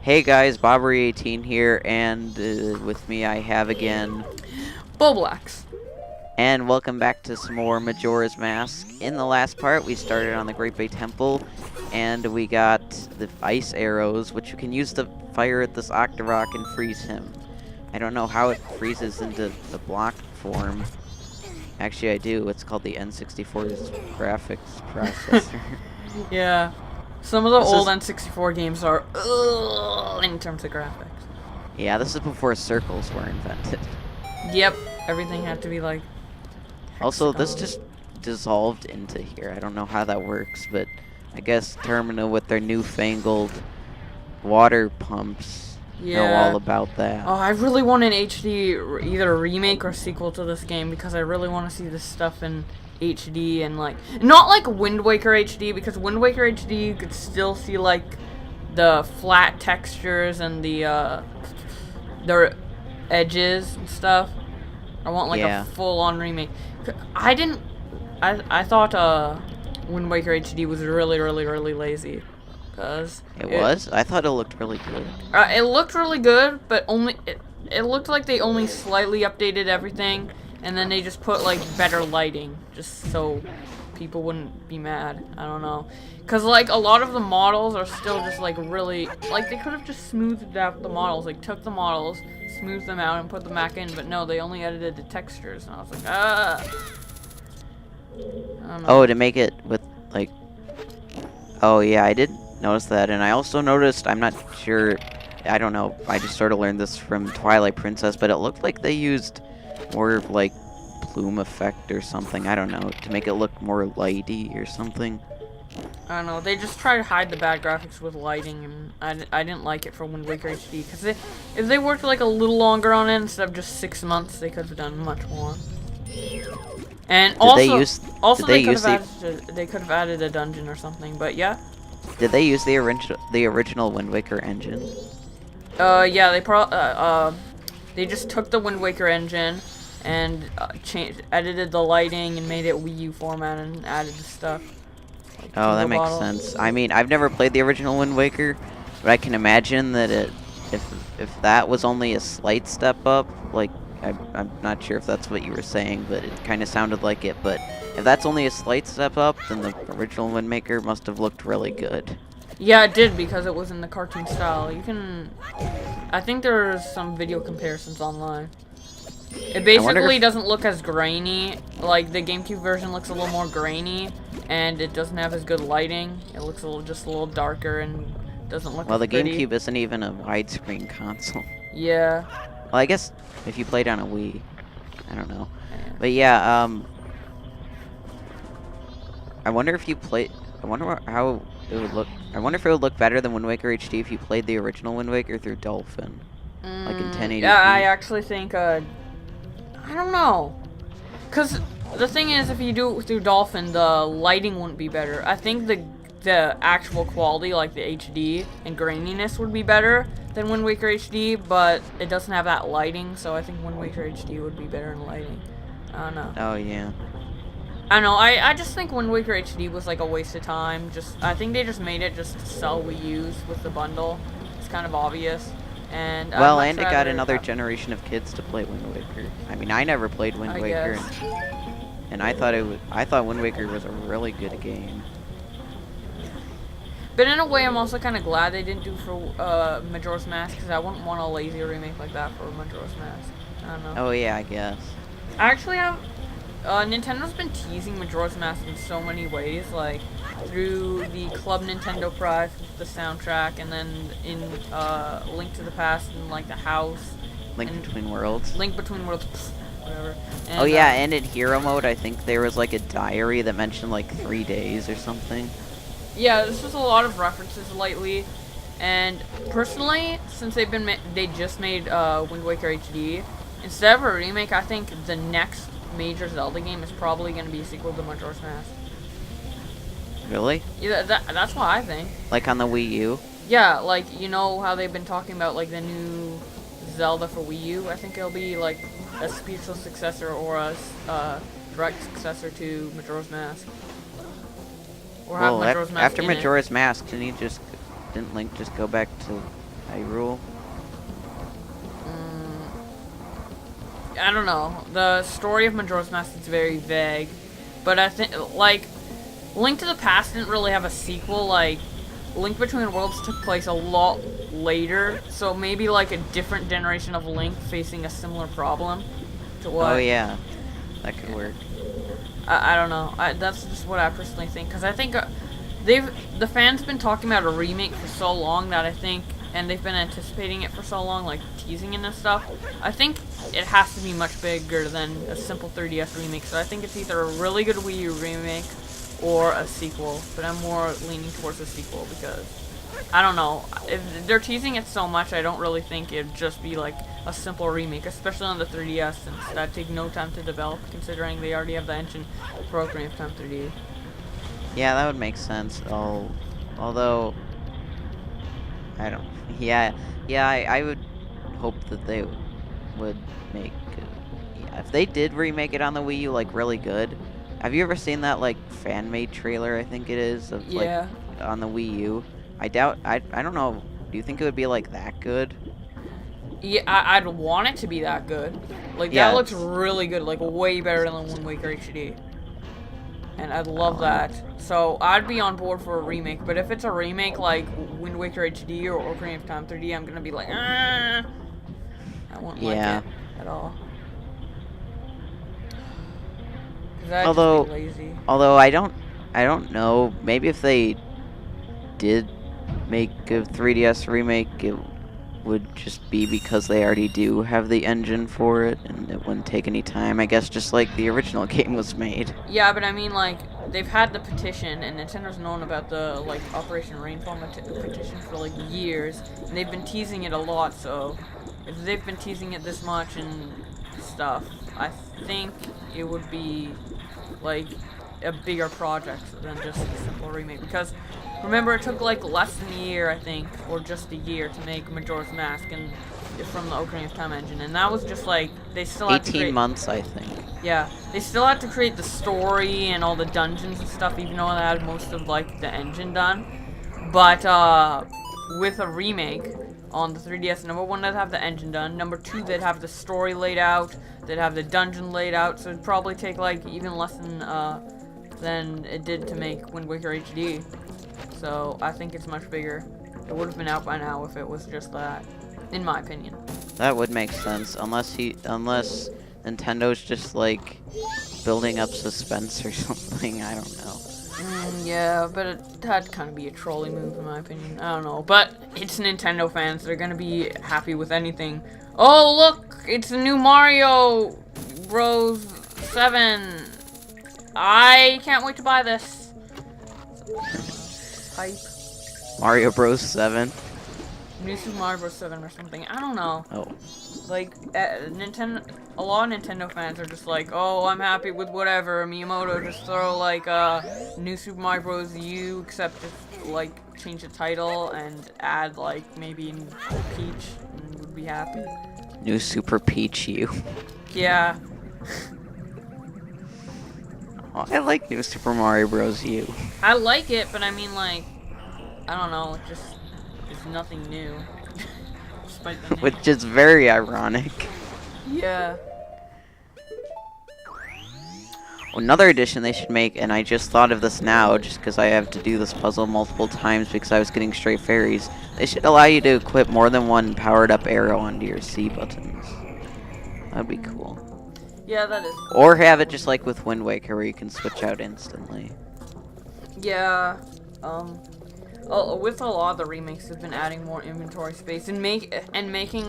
Hey guys, Bobbery18 here, and with me I have again, Bowblax. and welcome back to some more Majora's Mask. In the last part, we started on the Great Bay Temple, and we got the ice arrows, which you can use to fire at this Octorok and freeze him. I don't know how it freezes into the block form. Actually, I do. It's called the N64's graphics processor. Yeah. Some of the This old is, N64 games are in terms of graphics. yeah, this is before circles were invented. Yep. Everything had to be like Also, this hexagon. just dissolved into here. I don't know how that works, but I guess Termina with their newfangled water pumps know all Yeah. about that. Oh, I really want an HD either remake or sequel to this game because I really want to see this stuff in HD and like not like Wind Waker HD because Wind Waker HD you could still see like the flat textures and the edges and stuff. I want like Yeah, a full-on remake. I didn't. I thought Wind Waker HD was really lazy, cause it was. I thought it looked really good. it looked really good, but it looked like they only slightly updated everything, and then they just put like better lighting, just so people wouldn't be mad. I don't know, cause like a lot of the models are still just like really like they could have just smoothed out the models, like took the models, smoothed them out, and put them back in. But no, they only edited the textures, and I was like, ah. I don't Oh, know. to make it with like. Oh yeah, I did notice that, and I also noticed. I'm not sure. I don't know. I just sort of learned this from Twilight Princess, but it looked like they used more like plume effect or something. I don't know, to make it look more lighty or something. I don't know. They just try to hide the bad graphics with lighting, and I didn't like it for Wind Waker HD because if they worked like a little longer on it instead of just 6 months, they could have done much more. And Did they also, use? also Did they they could use have the? added they could have added a dungeon or something. But yeah, Did they use the original Wind Waker engine? yeah, they just took the Wind Waker engine and changed edited the lighting and made it Wii U format and added the stuff. Like Oh, that Pingo makes Bottle. sense. I mean, I've never played the original Wind Waker, but I can imagine that if if that was only a slight step up, like I'm not sure if that's what you were saying, but it kind of sounded like it. But if that's only a slight step up, then the original Wind Waker must have looked really good. Yeah, it did because it was in the cartoon style. You can, I think there's some video comparisons online. It I wonder basically if, doesn't look as grainy. Like the GameCube version looks a little more grainy, and it doesn't have as good lighting. It looks just a little darker and doesn't look well, as the pretty. GameCube isn't even a widescreen console. Yeah. Well, I guess if you played on a Wii, I don't know. Yeah. But yeah, I wonder if you play. I wonder how it would look. I wonder if it would look better than Wind Waker HD if you played the original Wind Waker through Dolphin, like in Yeah, I 1080p. actually think I don't know. Cause the thing is, if you do it through Dolphin, the lighting wouldn't be better. I think the actual quality, like the HD and graininess, would be better than Wind Waker HD, but it doesn't have that lighting, so I think Wind Waker HD would be better in lighting. I don't know. Oh yeah. I don't know. I just think Wind Waker HD was like a waste of time. I think they just made it just to sell Wii U's with the bundle. It's kind of obvious. And I'd Well, much and it got rather another have, generation of kids to play Wind Waker. I mean, I never played Wind I Waker, guess. and I thought I thought Wind Waker was a really good game. But in a way, I'm also kind of glad they didn't do for Majora's Mask because I wouldn't want a lazy remake like that for Majora's Mask. I don't know. Oh yeah, I guess. I actually have. Nintendo's been teasing Majora's Mask in so many ways, like through the Club Nintendo Prize with the soundtrack, and then in Link to the Past and like the house, Link and Between Worlds. Link Between Worlds, whatever. And, Oh yeah, and in hero mode, I think there was like a diary that mentioned like 3 days or something. yeah, this was a lot of references lately, and personally, since they just made Wind Waker HD, instead of a remake, I think the next major Zelda game is probably going to be a sequel to Majora's Mask. Really? Yeah, that's what I think. Like on the Wii U? Yeah, like you know how they've been talking about like the new Zelda for Wii U. I think it'll be like a spiritual successor or a direct successor to Majora's Mask. Or have Well, Majora's Mask after in it. Majora's Mask, didn't Link just go back to? Hyrule? I don't know. The story of Majora's Mask is very vague, but I think like Link to the Past didn't really have a sequel. Like Link Between Worlds took place a lot later, so maybe like a different generation of Link facing a similar problem to what. Oh yeah, that could work. I don't know. That's just what I personally think, because I think the fans have been talking about a remake for so long that I think, and they've been anticipating it for so long, like teasing it and stuff. I think it has to be much bigger than a simple 3DS remake. So I think it's either a really good Wii U remake or a sequel. But I'm more leaning towards a sequel because I don't know. If they're teasing it so much, I don't really think it'd just be like a simple remake, especially on the 3DS, since that'd take no time to develop, considering they already have the engine for Ocarina of Time 3D. Yeah, that would make sense. Although I don't. Yeah, I would hope that they would make. Yeah, if they did remake it on the Wii U, like really good. Have you ever seen that like fan-made trailer? I think it is of Yeah. like on the Wii U. I doubt. I don't know. Do you think it would be like that good? Yeah, I'd want it to be that good. Like, Yeah, that looks really good, like, way better than Wind Waker HD. And I'd love that. So, I'd be on board for a remake, but if it's a remake like Wind Waker HD or Ocarina of Time 3D, I'm gonna be like, ah! I won't like it at all. 'Cause I'd just be lazy. Although I don't know. Maybe if they did make a 3DS remake, it would just be because they already do have the engine for it, and it wouldn't take any time. I guess just like the original game was made. Yeah, but I mean, like, they've had the petition, and Nintendo's known about the, like, Operation Rainfall petition for, like, years, and they've been teasing it a lot, so if they've been teasing it this much and stuff, I think it would be, like, a bigger project than just a simple remake, because remember, it took like less than a year, I think, or just a year to make Majora's Mask and from the Ocarina of Time engine, and that was just like they still had 18 months, I think. Yeah, they still had to create the story and all the dungeons and stuff, even though they had most of like the engine done. But with a remake on the 3DS, number one, they'd have the engine done. Number two, they'd have the story laid out. They'd have the dungeon laid out. So it'd probably take like even less than it did to make Wind Waker HD. So I think it's much bigger. It would have been out by now if it was just that, in my opinion. That would make sense, unless Nintendo's just like building up suspense or something. I don't know. Yeah, but that'd kind of be a trolley move in my opinion. I don't know, but it's Nintendo fans. They're gonna be happy with anything. Oh look, it's a new Mario Bros. 7. I can't wait to buy this. Hype. Mario Bros. 7. New Super Mario Bros. 7 or something. I don't know. Oh. Like, Nintendo, a lot of Nintendo fans are just like, oh, I'm happy with whatever. Miyamoto, just throw, like, New Super Mario Bros. U, except just, like, change the title and add, like, maybe Peach, and would be happy. New Super Peach U. Yeah. Oh, I like New Super Mario Bros. U. I like it, but I mean, like, I don't know, it's nothing new. Despite the name. Which is very ironic. Yeah. Another addition they should make, and I just thought of this now, just because I have to do this puzzle multiple times because I was getting straight fairies. They should allow you to equip more than one powered-up arrow onto your C buttons. That'd be cool. Yeah, that is. Or have it just like with Wind Waker, where you can switch out instantly. Yeah. With a lot of the remakes, they've been adding more inventory space and making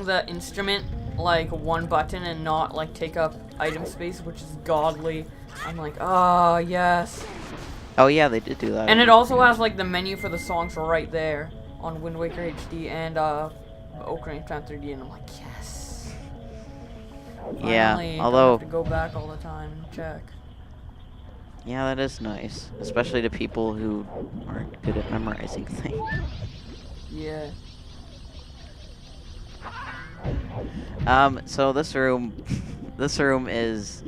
the instrument like one button and not like take up item space, which is godly. I'm like, ah, yes. Oh yeah, they did do that. And it also has like the menu for the songs right there on Wind Waker HD and Ocarina of Time 3D, and I'm like, yes. Yeah, Finally, although don't have to go back all the time and check. yeah, that is nice, especially to people who aren't good at memorizing things. Yeah. So this room is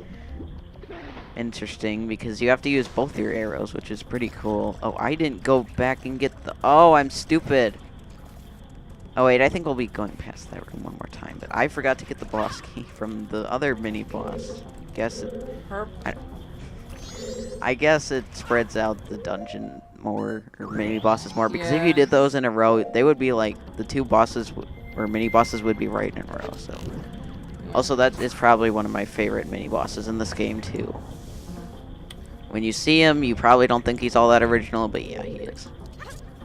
interesting because you have to use both your arrows, which is pretty cool. Oh, I didn't go back and get the. Oh, I'm stupid. Oh wait, I think we'll be going past that room one more time. But I forgot to get the boss key from the other mini boss. Guess it. Herp. I guess it spreads out the dungeon more, or mini bosses more. Because if Yeah. you did those in a row, they would be like the two bosses or mini bosses would be right in a row. So. Also, that is probably one of my favorite mini bosses in this game too. When you see him, you probably don't think he's all that original, but yeah, he is.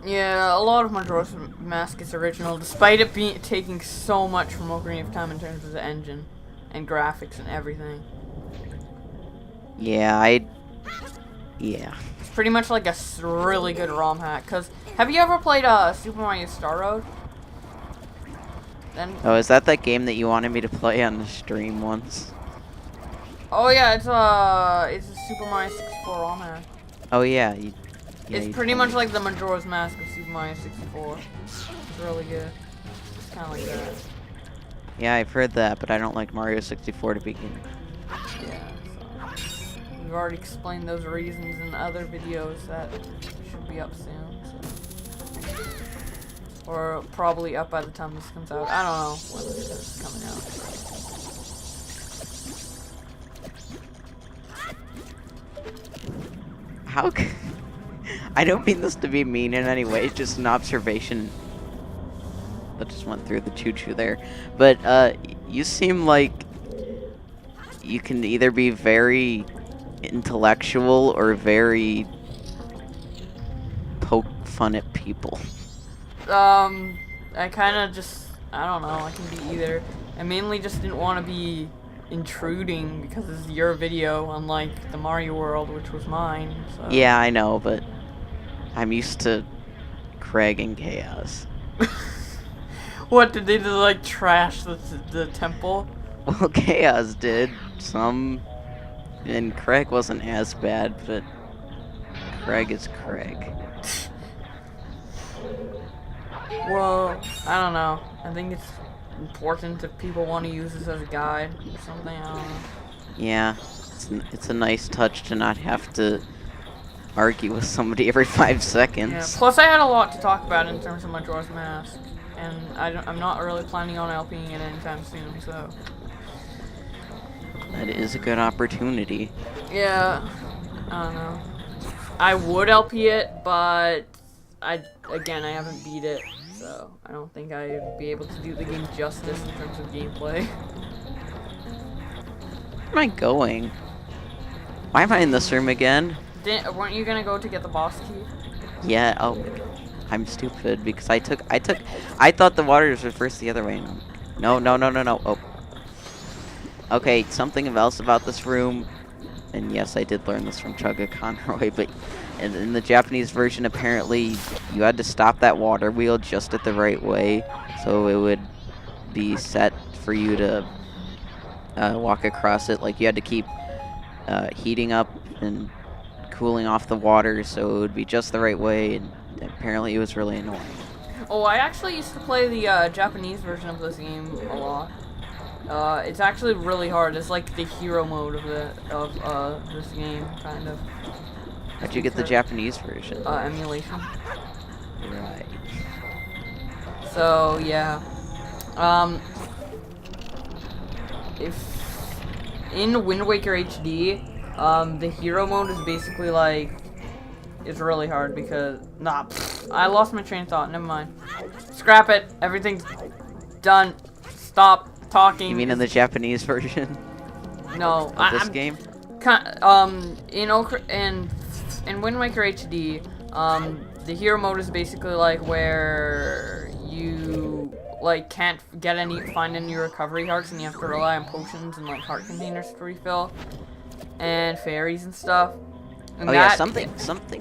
Yeah, a lot of Majora's Mask is original, despite it taking so much from Ocarina of Time in terms of the engine and graphics and everything. Yeah, yeah. It's pretty much like a really good ROM hack. Cause have you ever played Super Mario Star Road? Then. Oh, is that game that you wanted me to play on the stream once? Oh yeah, it's a Super Mario 64 ROM hack. Oh yeah. It's pretty much like the Majora's Mask of Super Mario 64. It's really good. It's kind of like that. Yeah, I've heard that, but I don't like Mario 64 to begin with. Yeah, so we've already explained those reasons in other videos that should be up soon. So. Or probably up by the time this comes out. I don't know when this is coming out. How? I don't mean this to be mean in any way. It's just an observation. That just went through the choo-choo there. But you seem like you can either be very intellectual or very poke fun at people. I kind of just, I don't know, I can be either. I mainly just didn't want to be intruding because this is your video, unlike the Mario World, which was mine. So. Yeah, I know, but I'm used to Craig and Chaos. What, did they just, like, trash the temple? Well, Chaos did some, and Craig wasn't as bad, but Craig is Craig. Well, I don't know. I think it's important if people want to use this as a guide or something. I don't know. Yeah, it's a nice touch to not have to argue with somebody every 5 seconds. Yeah. Plus, I had a lot to talk about in terms of Majora's Mask, and I'm not really planning on LPing it anytime soon. So That is a good opportunity. yeah, I don't know. I would LP it, but I haven't beat it. So I don't think I'd be able to do the game justice in terms of gameplay. Where am I going? Why am I in this room again? Weren't you gonna go to get the boss key? Yeah, oh, I'm stupid because I thought the waters were first the other way. No. Oh. Okay, something else about this room, and yes, I did learn this from Chugga Conroy, but in the Japanese version, apparently, you had to stop that water wheel just at the right way, so it would be set for you to walk across it. Like, you had to keep heating up and cooling off the water, so it would be just the right way, and apparently it was really annoying. Oh, I actually used to play the Japanese version of this game a lot. It's actually really hard. It's like the hero mode of this game, kind of. How'd you get the Japanese version? Emulation. Right. So yeah, if in Wind Waker HD, the hero mode is basically like, it's really hard because I lost my train of thought. Never mind. Scrap it. Everything's done. Stop talking. You mean in the Japanese version? No. Of this game? In Wind Waker HD, the hero mode is basically like where you like can't find any recovery hearts, and you have to rely on potions and like heart containers to refill, and fairies and stuff. And oh yeah, something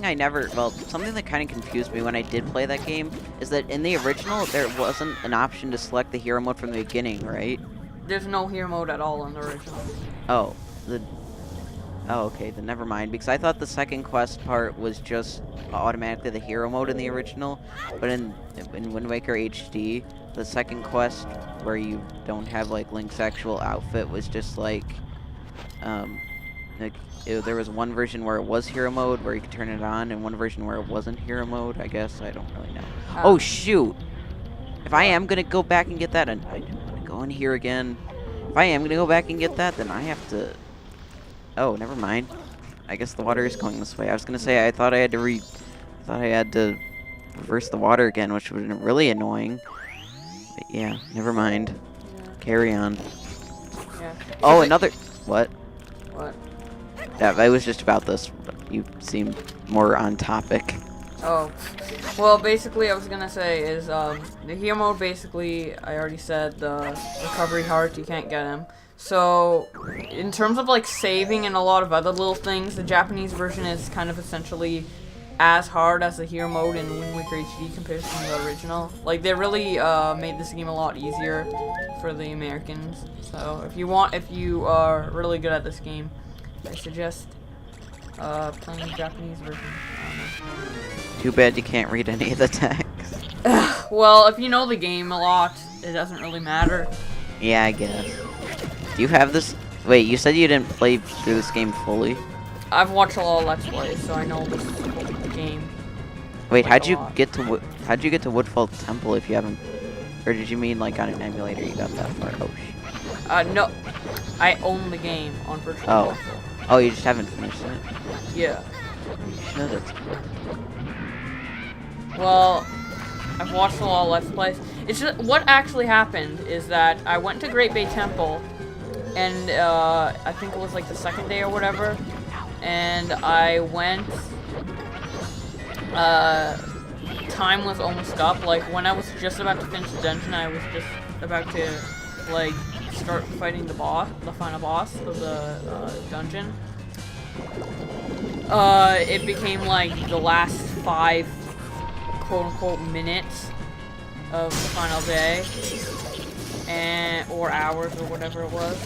that kind of confused me when I did play that game is that in the original there wasn't an option to select the hero mode from the beginning, right? There's no hero mode at all in the original. Oh, okay, then never mind, because I thought the second quest part was just automatically the hero mode in the original, but in Wind Waker HD, the second quest where you don't have like Link's actual outfit was just like, there was one version where it was hero mode where you could turn it on, and one version where it wasn't hero mode. I guess I don't really know. Oh shoot! I if I am gonna go back and get that, and I'm gonna go in here again. If I am gonna go back and get that, then I have to. Oh, never mind. I guess the water is going this way. I was gonna say I thought I had to reverse the water again, which would have been really annoying. But yeah, never mind. Yeah. Carry on. Yeah. Oh, another. What? What? Yeah, it was just about this. But you seemed more on topic. Oh, well, basically, I was gonna say is the hero mode. Basically, I already said the recovery heart. You can't get him. So, in terms of like saving and a lot of other little things, the Japanese version is kind of essentially as hard as the hero mode in Wind Waker HD compared to the original. Like, they really made this game a lot easier for the Americans. So, if you are really good at this game, I suggest playing the Japanese version. Too bad you can't read any of the text. Well, if you know the game a lot, it doesn't really matter. Yeah, I guess. Do you have this? Wait, you said you didn't play through this game fully? I've watched a lot of Let's Plays, so I know this game. Wait, like how'd a you lot. get to Woodfall Temple if you haven't? Or did you mean like on an emulator you got that far? Oh shit. No. I own the game on Virtual Oh. Console. Oh, you just haven't finished it? Yeah. You should have. Well, I've watched a lot of Let's Plays. It's just, what actually happened is that I went to Great Bay Temple, and I think it was like the second day or whatever, and I went, time was almost up. Like, when I was just about to finish the dungeon, I was just about to, like, start fighting the final boss of the dungeon. It became like the last 5 quote-unquote minutes of the final day, or hours, or whatever it was.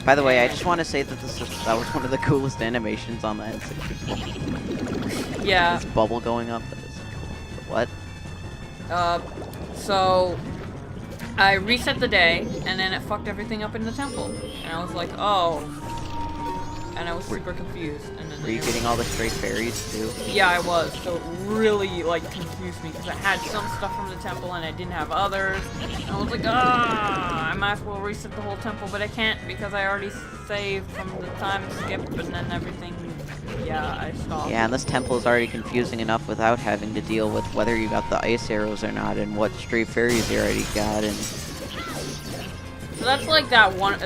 By the way, I just want to say that that was one of the coolest animations on the N64. Yeah. This bubble going up. That is cool. What? So I reset the day, and then it fucked everything up in the temple, and I was like, oh, and I was super confused. And then Were you getting all the stray fairies too? Yeah, I was. So it really like confused me because I had some stuff from the temple and I didn't have others. And I was like, I might as well reset the whole temple, but I can't because I already saved from the time skip, and then everything. Yeah, I stopped. Yeah, and this temple is already confusing enough without having to deal with whether you got the ice arrows or not, and what stray fairies you already got, and. So that's like the one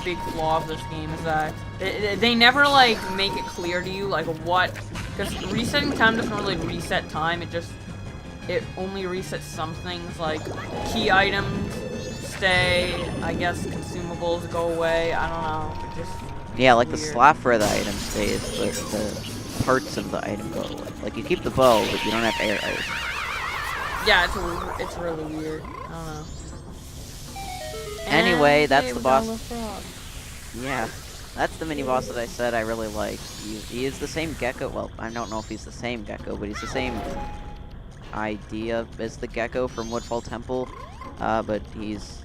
big flaw of this game is that they never like make it clear to you like what, because resetting time doesn't really reset time. It only resets some things like key items stay. I guess consumables go away. I don't know. It just Yeah, like weird. the slot for the item stays, but the parts of the item go away. Like you keep the bow, but you don't have arrows. Yeah, it's really weird. I don't know. Anyway, And that's they the were boss. done with frog. Yeah, that's the mini boss that I said I really like. He is the same gecko. Well, I don't know if he's the same gecko, but he's the same idea as the gecko from Woodfall Temple. But he's,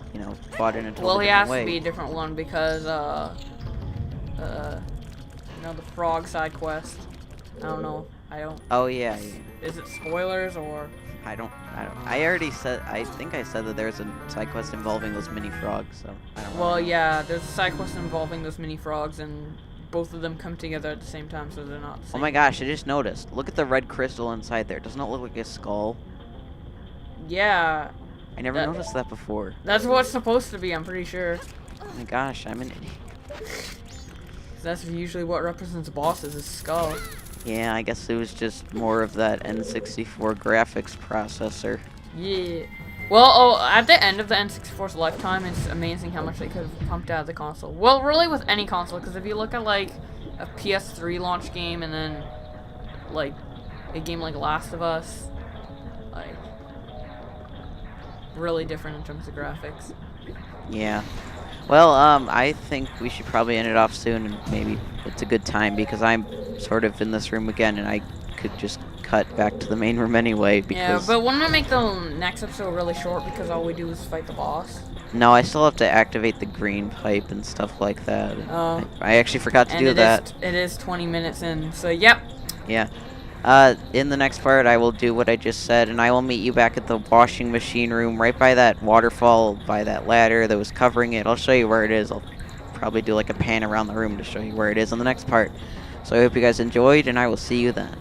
fought in a totally Well, he different has way. to be a different one because the frog side quest. I don't know. Oh yeah. Is it spoilers or? I already said. I think I said that there's a side quest involving those mini frogs. So I don't know. Well, yeah, there's a side quest involving those mini frogs, and both of them come together at the same time, so they're not the same. Oh my gosh! I just noticed. Look at the red crystal inside there. Doesn't it look like a skull? Yeah. I never noticed that before. That's what it's supposed to be. I'm pretty sure. Oh my gosh! I'm an idiot. That's usually what represents bosses, is skull. Yeah, I guess it was just more of that N64 graphics processor. Yeah. Well, at the end of the N64's lifetime, it's amazing how much they could have pumped out of the console. Well, really with any console, because if you look at, like, a PS3 launch game and then, like, a game like Last of Us, like, really different in terms of graphics. Yeah. Well, I think we should probably end it off soon, and maybe it's a good time because I'm sort of in this room again, and I could just cut back to the main room anyway. Yeah, Because but wouldn't it make the next episode really short because all we do is fight the boss? no, I still have to activate the green pipe and stuff like that. Oh. I actually forgot to And do that. it is 20 minutes in, so yep. Yeah. In the next part, I will do what I just said, and I will meet you back at the washing machine room, right by that waterfall, by that ladder that was covering it. I'll show you where it is. I'll probably do like a pan around the room to show you where it is in the next part. So I hope you guys enjoyed, and I will see you then.